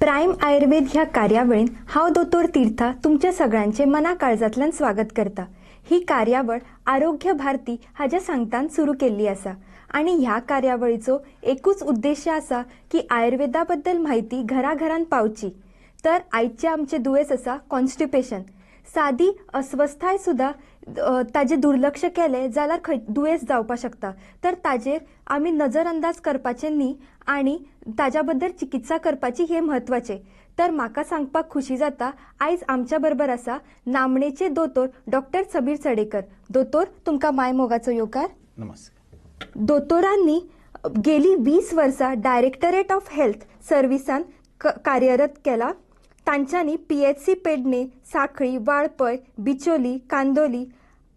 Prime Ayurveda ह्या कार्यावळीन हांव दोतोर तीर्था तुमच्या सगळ्यांचे मना काळजांतल्यान स्वागत करता। ही कार्यावळ आरोग्य भारती हाच्या सांगतान सुरू केल्ली आसा आणि ह्या कार्यावळीचो एकूच उद्देश आसा की आयुर्वेदा बद्दल माहिती घराघरांत पावची। तर आयचे आमचे दुयेंस आसा कॉन्स्टिपेशन। सादी अस्वस्थाय सुद्धा ताजे दुर्लक्ष केले जाल्यार दुयेंस जावपाक शकता। तर ताजेर आमी नजर अंदाज करपाचे न्ही आणि ताज्या बद्दल चिकित्सा करपाची हे म्हत्वाचे। तर म्हाका सांगपाक खुशी जाता आयज आमच्या बरोबर आसा नामणेचे दोतोर डॉक्टर समीर चडेकर। दोतोर तुमकां माय मोगाचो येवकार। नमस्कार। दोतोरांनी गेली 20 वर्सां डायरेक्टरेट ऑफ हेल्थ सर्विसान कार्यरत केला। तांच्यांनी PHC पेडणे, साखळी, वाळपय, बिचोली, कांदोली,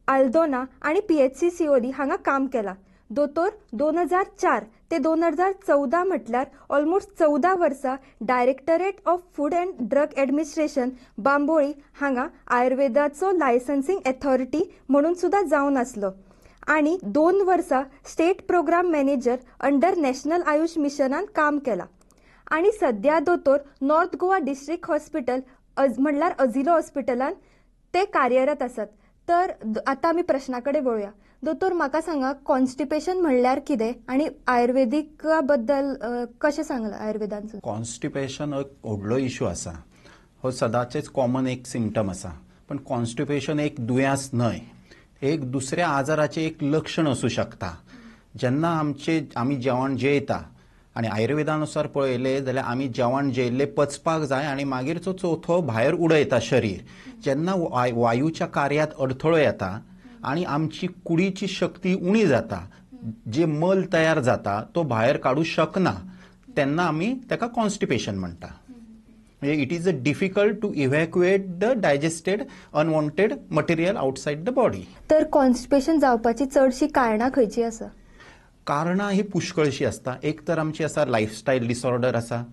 आल्दोना आणि PHC सिओली हांगा काम केला। दोतोर 2004 ते 2014 म्हटल्यार ऑलमोस्ट 14 वर्सां directorate of food and drug administration Bambolim हांगा आयुर्वेदाचो लायसन्सिंग अथॉरिटी म्हणून सुद्धा जावन आसलो आणि 2 वर्सां state programme manager under national Ayush मिशनान काम केला आणि सध्या दोतोर नॉर्थ गोवा डिस्ट्रिक्ट हॉस्पिटल म्हणल्यार अजिलो हॉस्पिटलान ते कार्यरत आसात। तर आता आमी प्रश्नाकडे वळूया। दोतोर म्हाका सांगा कॉन्स्टिपेशन म्हणल्यार कितें आणि आयुर्वेदिका बद्दल कशें सांगलां आयुर्वेदान? कॉन्स्टिपेशन एक व्हडलो इश्यू आसा। हो सदांचेच कॉमन एक सिम्पटम आसा, पण कॉन्स्टिपेशन एक दुयेंस न्हय, एक दुसऱ्या आजाराचें एक लक्षण असू शकता। जेन्ना आमी जेवण जेयता आणि आयुर्वेदानुसार पळयले जाल्यार आमी जेवण जेयल्ले पचपाक जाय आणि मागीर तो चवथो भायर उडयता शरीर। जेन्ना वायूच्या कार्यात अडथळो येता आणि आमची कुडीची शक्ती उणी जाता, जे मल तयार जाता तो भायर काडू शकना, तेन्ना आमी ताका कॉन्स्टिपेशन म्हणटा। म्हणजे it is difficult to evacuate the digested unwanted material outside the body. तर कॉन्स्टिपेशन जावपाची चडशी कारणां खंयची आसा? कारणां ही पुष्कळशी आसता। एक तर आमची आसा लायफस्टायल डिसऑर्डर आसा,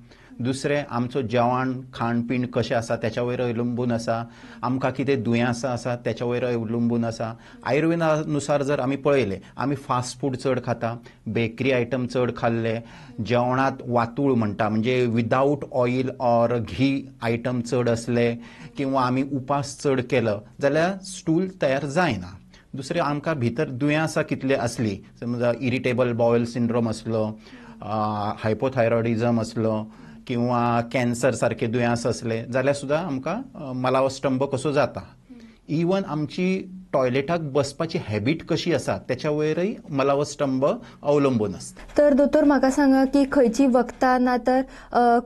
दुसरें आमचो जेवण खाणपीण कशें आसा त्याच्या वयर अवलंबून आसा, आमकां कितें दुयेंसां आसा त्याच्या वयर अवलंबून आसा। आयुर्वेदानुसार जर आमी पळयले, आमी फास्ट फूड चड खाता, बेकरी आयटम चड खाल्ले, जेवणात वातूळ म्हणटा म्हणजे without oil or ghee item चड असले, किंवा आमी उपास चड केलो जाल्यार स्टूल तयार जायना। दुसरें आमकां भितर दुयेंसां कितले असली, समजा इरिटेबल बावल सिंड्रोम असलो, हायपोथायरॉइडिझम असलो, किंवा कॅन्सर सारखे दुयेंस असले जाल्यार सुद्दां आमकां मलावस्तंभ कसो जाता। इवन आमची टॉयलेटाक बसपाची हॅबिट कशी आसा त्याच्या वयरय मलावस्तंभ अवलंबून आसता। तर दोतोर म्हाका सांगा की खंयची वखदां ना तर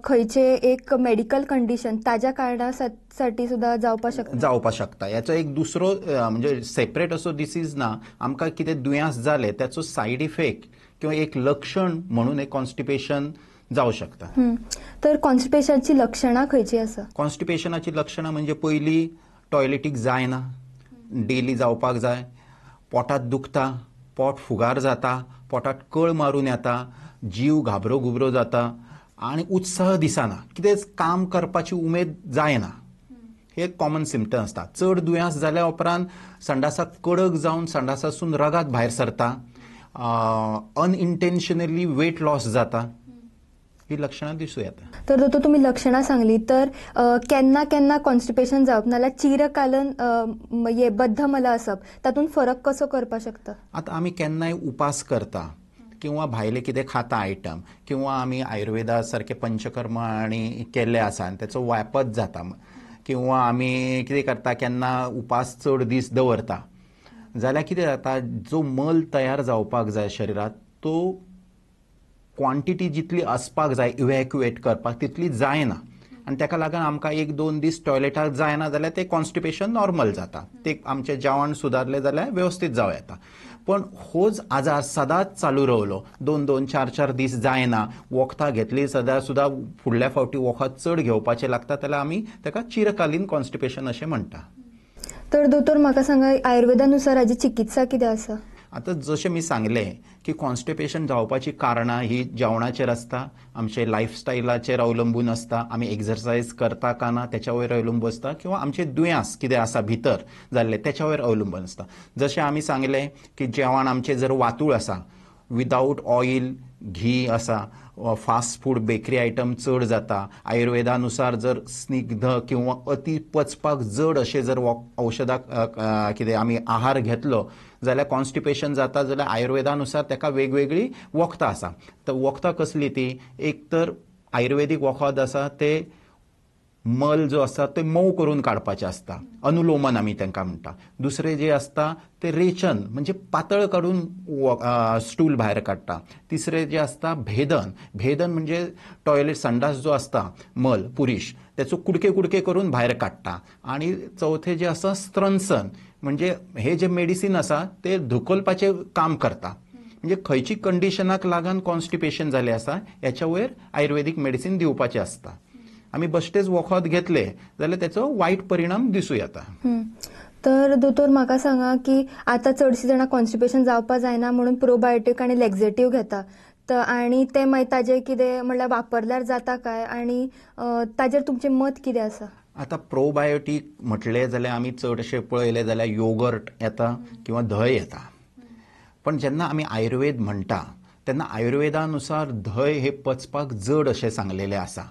खंयचे एक मेडिकल कंडिशन ताज्या कारणासाठी सुद्धा जावपाक शकता। याचो एक दुसरो म्हणजे सेपरेट असो डिसीज ना, आमकां कितें दुयेंस जाले त्याचो सायड इफेक्ट किंवा एक लक्षण म्हणून एक कॉन्स्टिपेशन जावं शकता। तर कॉन्स्टिपेशनची लक्षणां खंयची आसा? कॉन्स्टिपेशनाची लक्षणां म्हणजे पयली टॉयलेटीक जायना, डेली जावपाक जाय, पोटात दुखता, पोट फुगार जाता, पोटात कळ मारून येता, जीव घाबरो घुबरो जाता आणि उत्साह दिसना, कितेंच काम करपाची उमेद जायना। हे कॉमन सिम्पटम आसता। चड दुयेंस जाल्या उपरांत संडासाक कडक जावन संडासासून रगत भायर सरता, अनइंटेन्शनली वेट लॉस जाता, ही लक्षणां दिसूं येता। तर दोतोर तुम्ही लक्षणां सांगली, तर केन्ना केन्ना कॉन्स्टिपेशन जावप नाल्यार चिरकालन बद्धमला आसप तातूंत फरक कसो करपाक शकता? आतां आमी केन्नाय उपास करता किंवा भायले कितें खाता आयटम, किंवा आमी आयुर्वेदा सारखे पंचकर्म आणि केल्ले आसा आनी त्याचो वापत जाता, किंवा आमी कितें करता केन्ना उपास चड दीस दवरता जाल्यार कितें जाता, जो मल तयार जावपाक जाय शरिरात तो क्वांटिटी जितली असपाक जाय इव्हॅक्युएट करपाक तितली जायना आणि ताका लागून आमकां 1-2 दीस टॉयलेटाक जायना जाल्यार ते कॉन्स्टिपेशन नॉर्मल जाता। ते आमचें जेवण सुदारलें जाल्यार व्यवस्थित जावं येता। पण होच आजार सदांच चालू रावलो, 2-2, 4-4 दीस जायना, वखदां घेतली सुद्दां फुडल्या फावटी वखद चड घेवपाचें लागता जाल्यार आमी ताका चिरकालीन कॉन्स्टिपेशन अशें म्हणटा। तर दोतोर म्हाका सांगा आयुर्वेदानुसार हाजी चिकित्सा कितें आसा? आता जशें मी सांगलें की कॉन्स्टिपेशन जावपाची कारणां ही जेवणाचेर आसता, आमचे लायफस्टायलाचेर अवलंबून आसता, आमी एक्सरसायज करता का ना त्याच्या वयर अवलंबून आसता, किंवा आमचे दुयेंस कितें आसा भितर जाल्ले त्याच्या वयर अवलंबून आसता। जशें आमी सांगलें की जेवण आमचें जर वातूळ आसा, विदाउट ऑयल घी आसा, फास्ट फूड बेकरी आयटम चड जाता. आयुर्वेदानुसार जर स्निग्ध किंवा अति पचपाक जड अशे जर औषधां कितें आमी आहार घेतलो जाल्यार कॉन्स्टिपेशन जाता. जाल्यार आयुर्वेदानुसार ताका वेगवेगळी वखदां आसा. तर वखदां कसली ती, एक तर आयुर्वेदीक वखद आसा ते मल जो आसा ते मऊ करून काडपाचें आसता, अनुलोमन आमी तांकां म्हणटा. दुसरे जे आसता ते रेचन म्हणजे पातळ काडून स्टूल भायर काडटा. तिसरे जे आसता भेदन म्हणजे टॉयलेट संडास जो आसता मल पुरीश त्याचो कुडके कुडके करून भायर काडटा. आणि चौथे जे आसा स्त्रंसन म्हणजे हे जे मेडिसीन आसा ते धुकलपाचें काम करता. म्हणजे खंयची कंडिशनाक लागून कॉन्स्टिपेशन जालें आसा याच्या वयर आयुर्वेदीक मेडिसीन दिवपाचें आसता. आमी बेश्टेच वखद घेतले जाल्यार त्याचो वायट परिणाम दिसूं येता. तर दोतोर म्हाका सांगा की आतां चडशीं जाणां कॉन्स्टिपेशन जावपा जायना म्हणून प्रोबायोटीक आनी लॅक्झेटिव्ह घेता. आनी ते मागीर ताजेर कितें म्हणल्यार वापरल्यार जाता काय, आनी ताजेर तुमचें मत कितें आसा? आतां प्रोबायोटीक म्हटलें जाल्यार आमी चडशे पळयलें जाल्यार योगर्ट येता किंवा धंय येता. पण जेन्ना आमी आयुर्वेद म्हणटा तेन्ना आयुर्वेदानुसार धंय हे पचपाक जड अशें सांगलेलें आसा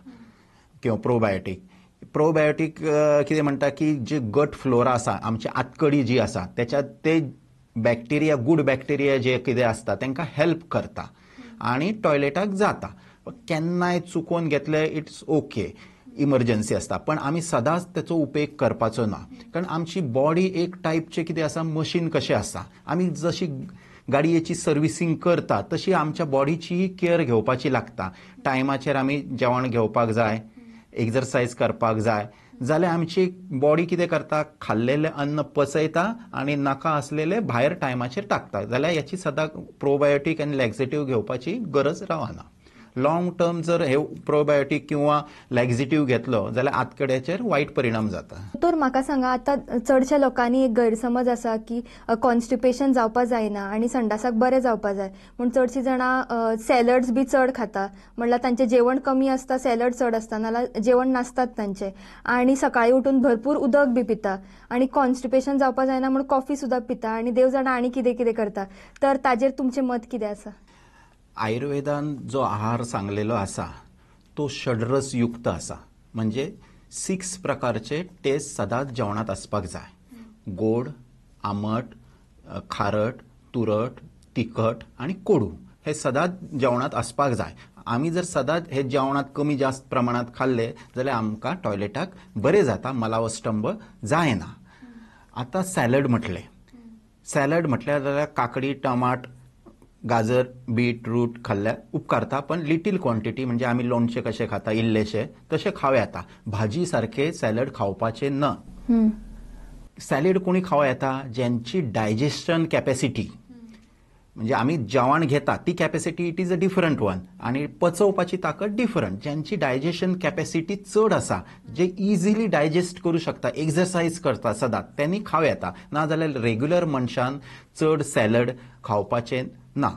किंवा प्रोबायोटीक कितें म्हणटा की जे गट फ्लोरा आसा, आमची आतकडी जी आसा त्याच्यात ते बॅक्टेरिया, गूड बॅक्टेरिया जे कितें आसता तांकां हेल्प करता आनी टॉयलेटाक जाता. केन्नाय चुकोवन घेतले इट्स ओके, इमर्जन्सी आसता. पण आमी सदांच त्याचो उपेग करपाचो ना, कारण आमची बॉडी एक टायपचें कितें आसा, मशीन कशें आसा. आमी जशी गाडयेची सर्विसींग करता तशी आमच्या बॉडीची केअर घेवपाची लागता. टायमाचेर आमी जेवण घेवपाक जाय, एक्सरसायज करपाक जाय, जाल्यार आमची बॉडी कितें करता, खाल्लेलें अन्न पचयता आनी नाका आसलेलें भायर टायमाचेर टाकता. जाल्यार याची सदां प्रोबायोटीक आनी लॅक्झेटिव्ह घेवपाची गरज रावना. लॉंग टर्म जर हे प्रोबायोटीक किंवा लॅक्झेटिव्ह घेतलो जाल्यार आतकड्याचेर वायट परिणाम जाता. तर म्हाका सांगा, आतां चडशा लोकांनी एक गैरसमज आसा की कॉन्स्टिपेशन जावपा जायना आनी संडासाक बरें जावपा जाय म्हूण चडशीं जाणां सॅलड्स बी चड खाता. म्हणल्यार तांचें जेवण कमी आसता, सॅलड चड आसता, नाल्यार जेवण नासतात तांचें, आनी सकाळीं उठून भरपूर उदक बी पिता. आनी कॉन्स्टिपेशन जावपा जायना म्हूण कॉफी सुद्दां पिता आनी देव जाणा आनी कितें कितें करता. तर ताजेर तुमचें मत कितें आसा? आयुर्वेदान जो आहार सांगलेलो आसा तो षड्रस युक्त आसा. म्हणजे 6 प्रकारचे टेस्ट सदांच जेवणात आसपाक जाय. गोड, आमट, खारट, तुरट, तिखट आनी कोडू हे सदांच जेवणात आसपाक जाय. आमी जर सदांच हे जेवणात कमी जास्त प्रमाणात खाल्ले जाल्यार आमकां टॉयलेटाक बरें जाता, मलावस्तंभ जायना. आतां सॅलड म्हटल्यार जाल्यार काकडी, टमाट, गाजर, बीट रूट खाल्ल्यार उपकारता, पण लिटील क्वॉन्टिटी. म्हणजे आमी लोणचें कशें खाता इल्लेशें तशें खावं येता. भाजी सारखे सॅलड खावपाचें ना. सॅलड कोणी खावं येता ज्यांची डायजेशन कॅपॅसिटी, म्हणजे आमी जेवण घेता ती capacity it is a different one आनी पचोवपाची ताकद डिफरंट. ज्यांची डायजेशन कॅपॅसिटी चड आसा, जे इजिली डायजेस्ट करू शकता, एक्सरसायज करता सदांच, त्यांनी खावं येता. नाजाल्यार रेग्युलर मनशान चड सॅलड खावपाचें ना.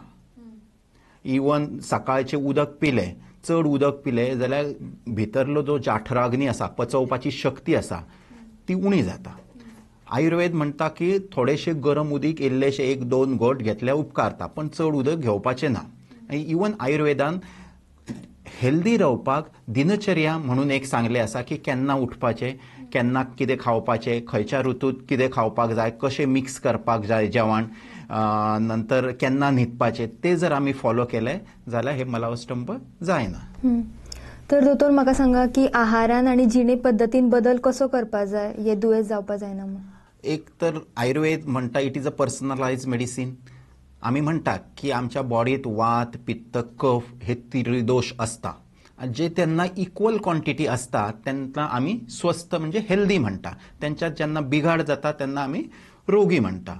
इवन सकाळचें उदक पिलें, चड उदक पिलें जाल्यार भितरलो जो जाठराग्नी आसा, पचोवपाची शक्ती आसा ती उणी जाता. आयुर्वेद म्हणटा की थोडेशे गरम उदीक इल्लेशे 1-2 घोट घेतल्यार उपकारता, पण चड उदक घेवपाचें ना. इवन आयुर्वेदान हेल्दी रावपाक दिनचर्या म्हणून एक सांगलें आसा की केन्ना उठपाचें, केन्ना कितें खावपाचें, खंयच्या ऋतूंत कितें खावपाक जाय, कशें मिक्स करपाक जाय जेवण, नंतर केन्ना न्हिदपाचें, ते जर आमी फॉलो केले जाल्यार हे मलावस्तंभ जायना. तर दोतोर म्हाका सांगा की आहारान आनी जिणे पद्दतीन बदल कसो करपा जाय हे दुयेंस जावपा जायना म्हणून? एक तर आयुर्वेद म्हणटा it is a personalise medicine. आमी म्हणटा की आमच्या बॉडीत वात, पित्त, कफ हे त्रिदोष आसता. जे त्यांना इक्वल क्वॉन्टिटी असता त्यांना आमी स्वस्थ म्हणजे हेल्दी म्हणटा. त्यांच्यात जेन्ना बिघाड जाता तेन्ना आमी रोगी म्हणटा.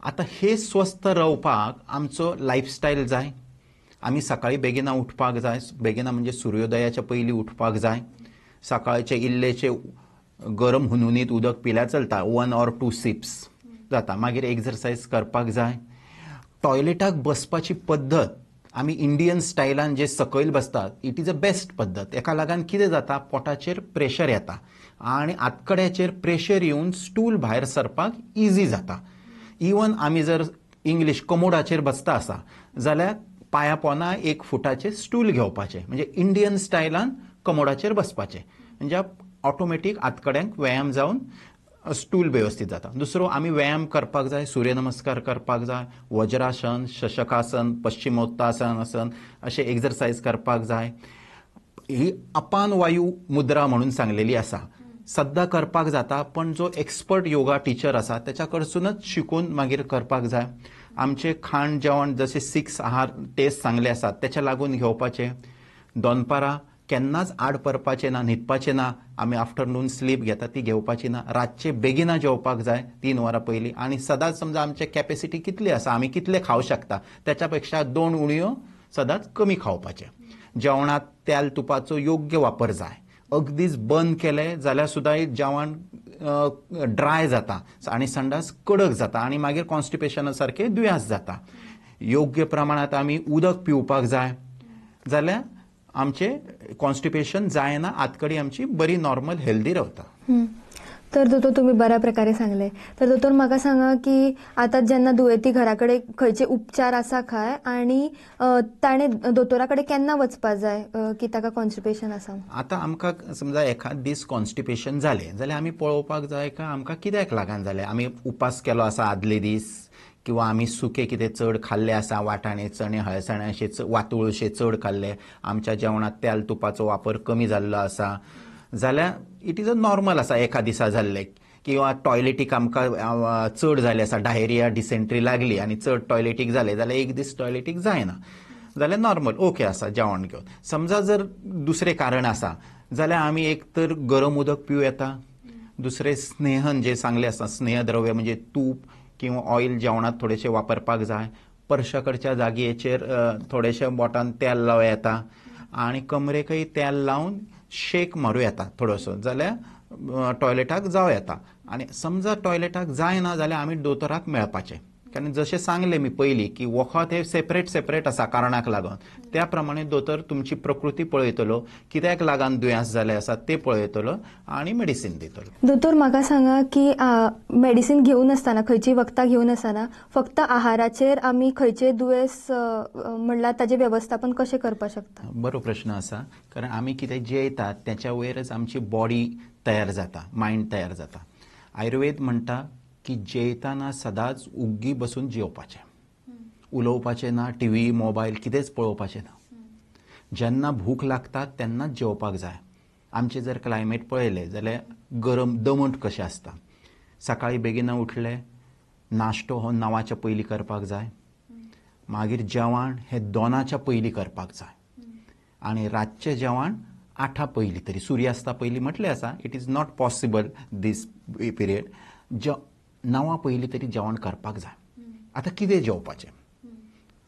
आता हे स्वस्थ रावपाक आमचो लायफस्टायल जाय. आमी सकाळी बेगिना उठपाक जाय. बेगिना म्हणजे सूर्योदयाच्या पयलीं उठपाक जाय. सकाळचे इल्लेशे गरम हुनहुनीत उदक पिल्यार चलता, 1 or 2 sips जाता. मागीर एक्सरसायज करपाक जाय. टॉयलेटाक बसपाची पद्दत आमी इंडियन स्टायलान जे सकयल बसतात इट इज अ बेस्ट पद्दत. एका लागून कितें जाता, पोटाचेर प्रेशर येता आनी आतकड्याचेर प्रेशर येवन स्टूल भायर सरपाक इजी जाता. इवन आमी जर इंग्लीश कमोडाचेर बसता आसा जाल्यार पांया पोंदा 1 फुटाचे स्टूल घेवपाचे, म्हणजे इंडियन स्टायलान कमोडाचेर बसपाचे, म्हणजे ऑटोमॅटीक हातकड्यांक व्यायाम जावन स्टूल वेवस्थीत जाता. दुसरो आमी व्यायाम करपाक जाय, सूर्यनमस्कार करपाक जाय, वज्रासन, शशकासन, पश्चिमोत्तासन आसन अशे एक्सरसाइज करपाक जाय. ही अपान वायू मुद्रा म्हणून सांगलेली आसा, सद्दां करपाक जाता, पण जो एक्सपर्ट योगा टीचर आसा त्याच्या कडसूनच शिकून मागीर करपाक जाय. आमचे खाण जेवण जसे 6 आहार टेस्ट सांगले आसात त्याच्या लागून घेवपाचे. दनपारां केन्नाच आड परपाचें ना, न्हिदपाचें ना. आमी आफ्टरनून स्लीप घेता ती घेवपाची ना. रातचे बेगिना जेवपाक जाय 3 वरां पयलीं. आनी सदांच समजा आमचे कॅपेसिटी कितली आसा, आमी कितले खावं शकता त्याच्या पेक्षा 2 उणयो सदांच कमी खावपाचे. जेवणात तेल तुपाचो योग्य वापर जाय. अगदीच बंद केले जाल्यार सुद्दां जेवण ड्राय जाता आनी संडास कडक जाता आनी मागीर कॉन्स्टिपेशना सारके दुयेंस जाता. योग्य प्रमाणात आमी उदक पिवपाक जाय जाल्यार आमचे कॉन्स्टिपेशन जायना, आतकडी आमची बरी नॉर्मल हेल्दी रावता. तर दोतोर तुम्ही बऱ्या प्रकारे सांगले. तर दोतोर म्हाका सांगा की आता जेन्ना दुयेंती घरा कडेन खंयचे उपचार आसा काय आनी ताणें दोतोरा कडेन केन्ना वचपाक जाय की ताका कॉन्स्टिपेशन आसा? आतां आमकां समजा एखाद दीस कॉन्स्टिपेशन जालें जाल्यार आमी पळोवपाक जाय का आमकां कित्याक लागून जालें. आमी उपास केलो आसा आदले दीस, किंवा आमी सुके कितें चड खाल्ले आसा, वाटाणे चणे हळसाणे अशे वातूळ अशे चड खाल्ले, आमच्या जेवणात तेल तुपाचो वापर कमी जाल्लो आसा जाल्यार इट इज अ नॉर्मल आसा एका दिसा जाल्ले. किंवा टॉयलेटीक आमकां चड जालें आसा, डायरिया डिसेंट्री लागली आनी चड टॉयलेटीक जालें जाल्यार एक दीस टॉयलेटीक जायना जाल्यार नॉर्मल ओके आसा जेवण घेवन. समजा जर दुसरें कारण आसा जाल्यार आमी एक तर गरम उदक पिवं येता. दुसरें स्नेहन जे सांगलें आसा, स्नेहद्रव्य म्हणजे तूप किंवा ऑयल जेवणात थोडेशें वापरपाक जाय. परशाकडच्या जागेचेर थोडेशें बोटान तेल लावं येता आनी कमरेकय तेल लावन शेक मारूं येता थोडोसो जाल्यार टॉयलेटाक जावं येता. आनी समजा टॉयलेटाक जायना जाल्यार आमी दोतोराक मेळपाचें, कारण जशें सांगलें मी पयलीं की वखद हे सेपरेट आसा कारणाक लागून. त्या प्रमाणे दोतोर तुमची प्रकृती पळयतलो, कित्याक लागून दुयेंस जालें आसा तें पळयतलो आनी मेडिसीन दितलो. दोतोर म्हाका सांगा की मेडिसीन घेवन आसतना, खंयची वखदां घेवन आसतना फक्त आहाराचेर आमी खंयचे दुयेंस म्हणल्यार ताजें वेवस्थापन कशें करपाक शकता? बरो प्रश्न आसा, कारण आमी कितें जेयतात त्याच्या वयरच आमची बॉडी तयार जाता, मायंड तयार जाता. आयुर्वेद म्हणटा की जेयताना सदांच उग्गी बसून जेवपाचें, उलोवपाचें ना, टीव्ही मोबायल कितेंच पळोवपाचें ना. जेन्ना भूक लागता तेन्नाच जेवपाक जाय. आमचे जर क्लायमेट पळयलें जाल्यार गरम दमट कशें आसता. सकाळीं बेगिना उठले, नाश्तो हो 9च्या पयलीं करपाक जाय. मागीर जेवण हें 2च्या पयलीं करपाक जाय. आनी रातचें जेवण 8 पयलीं, तरी सुर्यास्ता पयलीं म्हटलें आसा. It is not possible this period. 9 पयलीं तरी जेवण करपाक जाय. आतां कितें जेवपाचें,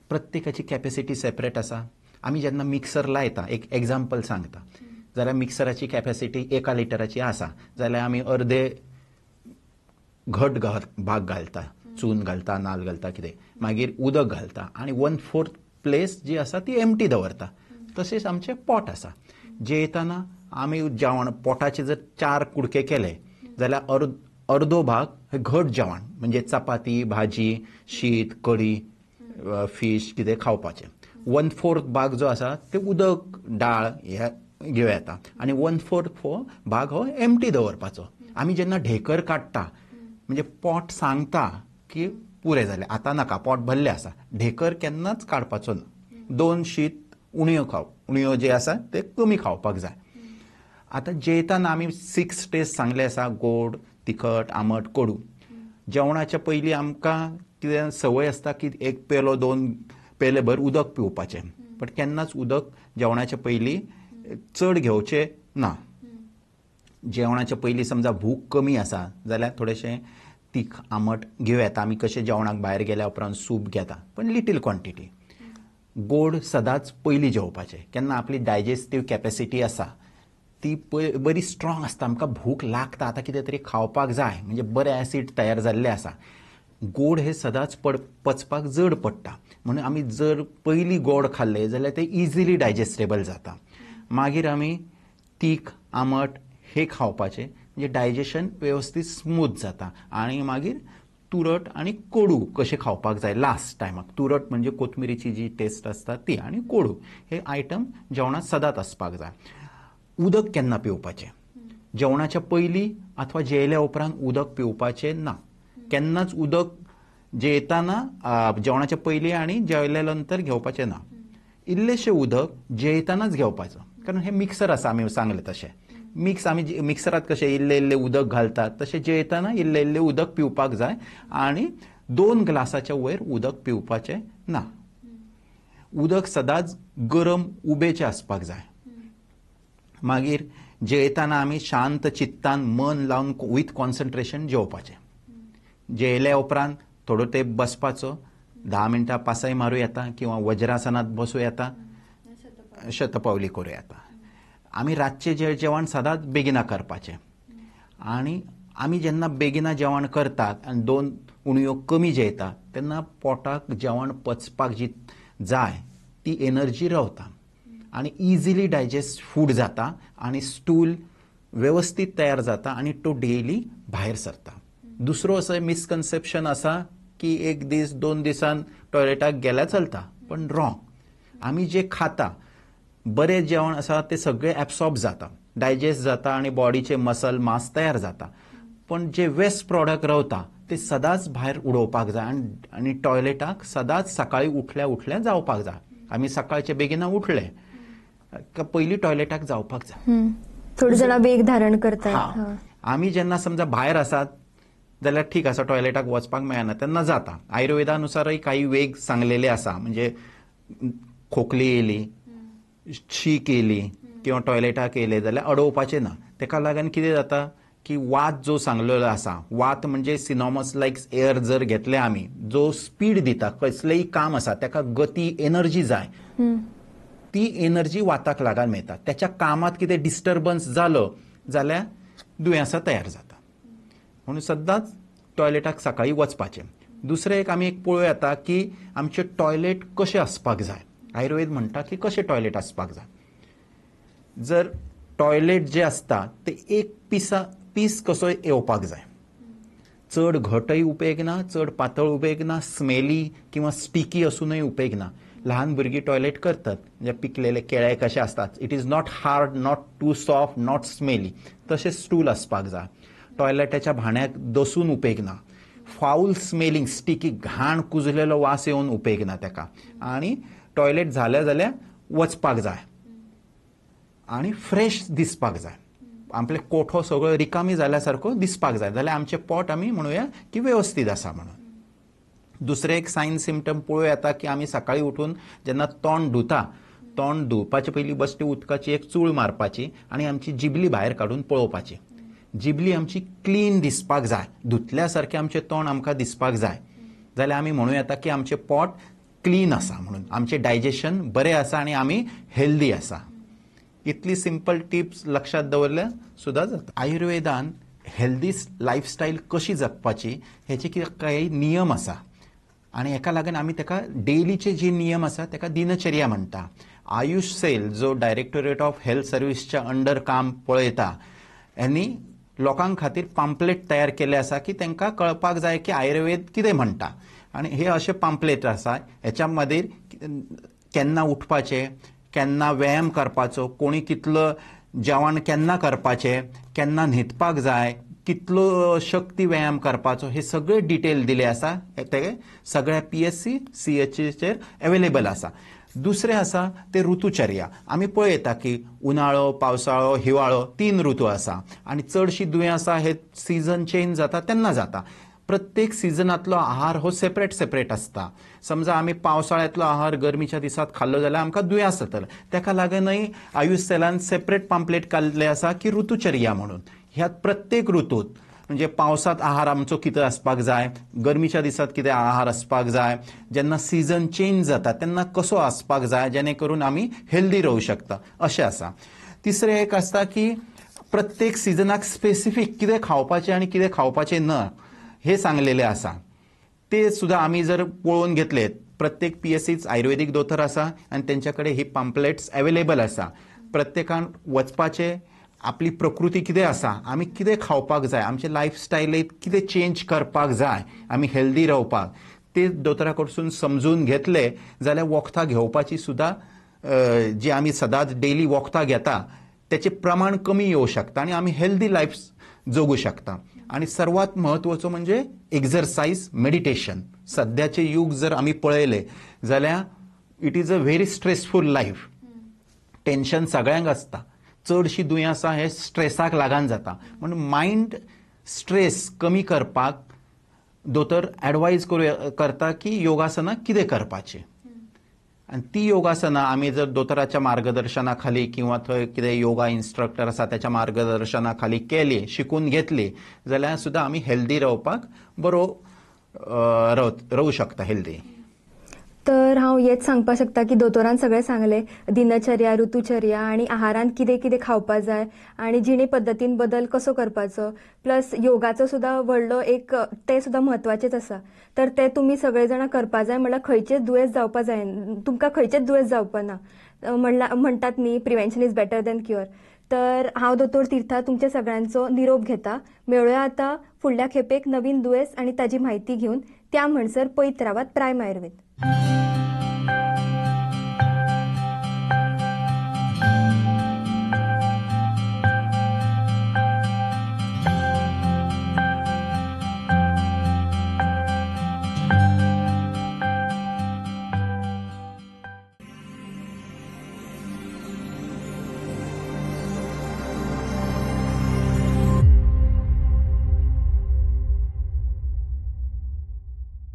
प्रत्येकाची कॅपेसिटी सेपरेट आसा. आमी जेन्ना मिक्सर लायता, एक एग्जाम्पल सांगता, जाल्यार मिक्सराची कॅपेसिटी 1 लिटराची आसा जाल्यार आमी अर्दे घट भाग घालता, चून घालता, नाल्ल घालता कितें, मागीर उदक घालता आनी 1/4 प्लेस जी आसा ती एम्प्टी दवरता. तशेंच आमचें पोट आसा. जेयताना आमी जेवण पोटाचे जर 4 कुडके केले जाल्यार अर्दो भाग हे घट जेवण म्हणजे चपाती, भाजी, शीत, कडी, फीश कितें खावपाचें. 1/4 भाग जो आसा ते उदक, दाळ हे घेवं येता आनी 1/4 भाग हो एम्प्टी दवरपाचो. आमी जेन्ना ढेकर काडटा म्हणजे पोट सांगता की पुरे जालें, आतां नाका, पोट भरलें आसा, ढेकर केन्नाच काडपाचो ना. 2 शीत उणयो जे आसा ते कमी खावपाक जाय. आतां जेयताना आमी 6 टेस्ट सांगले आसा, गोड, तिखट, आमट, कडू. जेवणाच्या पयलीं आमकां कितें संवय आसता की 1 पेलो 2 पेले भर उदक पिवपाचें, बट केन्नाच उदक जेवणाच्या पयलीं चड घेवचें ना. जेवणाच्या पयलीं समजा भूक कमी आसा जाल्यार थोडेशें तीख आमट घेवं येता. आमी कशें जेवणाक भायर गेल्या उपरांत सूप घेता, पण लिटील क्वॉन्टिटी. गोड सदांच पयलीं जेवपाचें. केन्ना आपली डायजेस्टीव कॅपेसिटी आसा ती बरी स्ट्रॉंग आसता, आमकां भूक लागता, आतां कितें तरी खावपाक जाय, म्हणजे बरें ॲसीड तयार जाल्लें आसा. गोड हे सदांच पचपाक जड पडटा, म्हणून आमी जर पयलीं गोड खाल्ले जाल्यार ते इजिली डायजेस्टेबल जाता. मागीर आमी तीख आमट हे खावपाचें, म्हणजे डायजेशन वेवस्थीत स्मूथ जाता आनी मागीर तुरट आणि कोडू कशे खावपाक जाय लास्ट टायमाक. तुरट म्हणजे कोथमिरीची जी टेस्ट असता ती आणि कोडू हे आयटम जेवणात सदांच आसपाक जाय. उदक केन्ना पिवपाचें? जेवणाच्या पयलीं अथवा जेयल्या उपरांत उदक पिवपाचें ना. केन्नाच उदक जेयताना जेवणाच्या पयलीं आणि जेवल्या नंतर घेवपाचें ना. इल्लेशें उदक जेयतानाच घेवपाचो, कारण हे मिक्सर आसा आमी सांगलें तशें. आमी मिक्सरात कशें इल्लें इल्लें उदक घालतात तशें जेयताना इल्लें इल्लें उदक पिवपाक जाय आनी 2 ग्लासाच्या वयर उदक पिवपाचें ना. उदक सदांच गरम उबेचें आसपाक जाय. मागीर जेयताना आमी शांत चित्तान मन लावन विथ कॉन्सन्ट्रेशन जेवपाचें. जेयल्या उपरांत थोडो तेंप बसपाचो, 10 मिनटां पासय मारूं येता किंवा वज्रासनात बसूं येता, शतपावली करूं येता. आमी रातचें जेवण सदांच बेगिना करपाचें आनी आमी जेन्ना बेगिना जेवण करतात आनी 2 उणयो कमी जेयता तेन्ना पोटाक जेवण पचपाक जी जाय ती एनर्जी रावता आनी इजिली डायजेस्ट फूड जाता आनी स्टूल व्यवस्थीत तयार जाता आनी तो डेली भायर सरता. दुसरो असो मिसकन्सेप्शन आसा की 1 दीस 2 दिसान टॉयलेटाक गेल्यार चलता, पण रॉंग. आमी जे खाता बरें जेवण आसा ते सगळें एब्सॉर्ब जाता, डायजेस्ट जाता आनी बॉडीचे मसल मास तयार जाता. पण जे वेस्ट प्रॉडक्ट रावता ते सदांच भायर उडोवपाक जाय आनी टॉयलेटाक सदांच सकाळीं उठल्या जावपाक जाय. आमी सकाळचे बेगिना उठले का पयलीं टॉयलेटाक जावपाक जाय. थोडी जाणां वेग धारण करतात. आमी जेन्ना समजा भायर आसात जाल्यार ठीक आसा, टॉयलेटाक वचपाक मेळना तेन्ना जाता. आयुर्वेदानुसारय काही वेग सांगलेले आसा, म्हणजे खोकली येयली, शीक येयली किंवा टॉयलेटाक येयले जाल्यार अडोवपाचें ना. तेका लागून कितें जाता की वात जो सांगलेलो आसा, वात म्हणजे सिनॉमस लायक एअर जर घेतले आमी, जो स्पीड दिता कसलेंय काम आसा तेका गती एनर्जी जाय, ती एनर्जी वाताक लागून मेळटा. त्याच्या कामात कितें डिस्टर्बन्स जालो जाल्यार दुयेंसां तयार जाता. म्हणून सदांच टॉयलेटाक सकाळीं वचपाचें. दुसरें एक आमी पळोवं येता की आमचे टॉयलेट कशें आसपाक जाय. आयुर्वेद म्हणटा की कशें टॉयलेट आसपाक जाय. जर टॉयलेट जे आसता ते एक पीस कसो येवपाक जाय. चड घटय उपेग ना, चड पातळ उपेग ना, स्मेली किंवा स्टिकी असूनय उपेग ना. ल्हान भुरगीं टॉयलेट करतात, म्हणजे पिकलेले केळे कशे असतात. It is not hard, not too soft, not smelly. तशें स्टूल आसपाक जाय. टॉयलेटाच्या भाण्याक दसून उपेग ना. फाऊल स्मेलिंग, स्टिकी घाण कुजलेलो वास येवन उपेग ना तेका. आनी टॉयलेट जालें जाल्यार वचपाक जाय आनी फ्रेश दिसपाक जाय. आपले कोठो सगळो रिकामी जाल्या सारको दिसपाक जाय, जाल्यार आमचें पोट आमी म्हणुया की वेवस्थीत आसा म्हणून. दुसरें एक सायन सिम्पटम पळोवं येता की आमी सकाळीं उठून जेन्ना तोंड धुता, तोंड धुवपाचे पयलीं बश्टी उदकाची एक चूळ मारपाची आनी आमची जिबली भायर काडून पळोवपाची. जिबली आमची क्लीन दिसपाक जाय, धुतल्या सारकें आमचें तोंड आमकां दिसपाक जाय, जाल्यार आमी म्हणूं येता की आमचें पोट क्लीन आसा म्हणून, आमचें डायजेशन बरें आसा आनी आमी हेल्दी आसा. इतली सिंपल टिप्स लक्षात दवरल्या सुद्दां जाता. आयुर्वेदान हेल्दी लायफस्टायल कशी जगपाची हेचे काही नियम आसा आनी हेका लागून आमी तेका डेलीचे जे नियम आसा तेका दिनचर्या म्हणटा. आयुष सेल जो डायरेक्टोरेट ऑफ हेल्थ सर्व्हिसच्या अंडर काम पळयता, यांनी लोकां खातीर पॅम्पलेट तयार केले आसा की तांकां कळपाक जाय की आयुर्वेद कितें म्हणटा. आनी हे अशे पॅम्पलेट आसा, हेच्या मदीर केन्ना उठपाचें, केन्ना व्यायाम करपाचो, कोणी कितलो जेवण केन्ना करपाचें, केन्ना न्हिदपाक जाय, कितलो शक्ती व्यायाम करपाचो, हे सगळे डिटेल दिले आसा. ते सगळ्या PSC CHचेर अवेलेबल आसा. दुसरें आसा ते ऋतुचर्या. आमी पळयता की उनाळो, पावसाळो, हिवाळो 3 ऋतू आसा आनी चडशी दुयेंसां हे सीझन चेंज जाता तेन्ना जाता. प्रत्येक सिजनातलो आहार हो सेपरेट आसता. समजा आमी पावसाळ्यांतलो आहार गरमीच्या दिसात खाल्लो जाल्यार आमकां दुयेंस जातलें. तेका लागूनय आयुष सेलान सेपरेट पॅम्पलेट काडले आसा की ऋतुचर्या म्हणून. ह्या प्रत्येक ऋतूत म्हणजे पावसात आहार आमचो कितें आसपाक जाय, गरमीच्या दिसात कितें आहार आसपाक जाय, जेन्ना सीझन चेंज जाता तेन्ना कसो आसपाक जाय जेणे करून आमी हेल्दी रावूं शकता, अशें आसा. तिसरें एक आसता की प्रत्येक सिजनाक स्पेसिफीक कितें खावपाचें आनी कितें खावपाचें न हे सांगलेले आसा. ते सुद्दां आमी जर पळोवन घेतलेत, प्रत्येक PSCच आयुर्वेदीक दोतोर आसा आनी तेंच्या कडेन ही पॅम्पलेट्स अवेलेबल आसा. प्रत्येकान वचपाचें आपली प्रकृती कितें आसा, आमी कितें खावपाक जाय, आमचे लायफस्टायलींत कितें चेंज करपाक जाय आमी हेल्दी रावपाक, ते दोतोरा कडसून समजून घेतले जाल्यार वखदां घेवपाची सुद्दां जी आमी सदांच डेली वखदां घेता त्याचे प्रमाण कमी येवं शकता आनी आमी हेल्दी लायफ जगू शकता. आणि सर्वात महत्वाचं म्हणजे एक्झरसायज, मेडिटेशन. सध्याचे युग जर आमी पळयले जाल्यार it is a very stressful life. Tension सगळ्यांक आसता, चडशी दुयेंसां हे स्ट्रेसाक लागून जाता. म्हणून मायंड स्ट्रेस कमी करपाक दोतोर एडवायज करता की योगासनां कितें करपाचें. आणि ती योगासनां आमी जर दोतोराच्या मार्गदर्शना खाली किंवा थंय कितें योगा इन्स्ट्रक्टर आसा त्याच्या मार्गदर्शना खाली केली, शिकून घेतली जाल्यार सुद्दां आमी हेल्दी रावपाक बरो रावू शकता हेल्दी. तर हांव हेच सांगपाक शकता की दोतोरान सगळें सांगलें, दिनचर्या, ऋतुचर्या आणि आहारांत कितें कितें खावपा जाय आणि जिणे पद्दतीन बदल कसो करपाचो, प्लस योगाचो सुद्दां व्हडलो एक तें सुद्दां म्हत्वाचेंच आसा. तर ते तुमी सगळे जाणां करपा जाय. म्हणल्यार खंयचेच दुयेंस जावपा जाय, तुमकां खंयचेच दुयेंस जावपा ना. म्हणटात न्ही prevention is better than cure. तर हांव दोतोर तीर्था तुमच्या सगळ्यांचो निरोप घेता. मेळुया आतां फुडल्या खेपेक नवीन दुयेंस आनी ताजी म्हायती घेवन. त्या म्हणसर पळयत रावात प्रायम आयुर्वेद.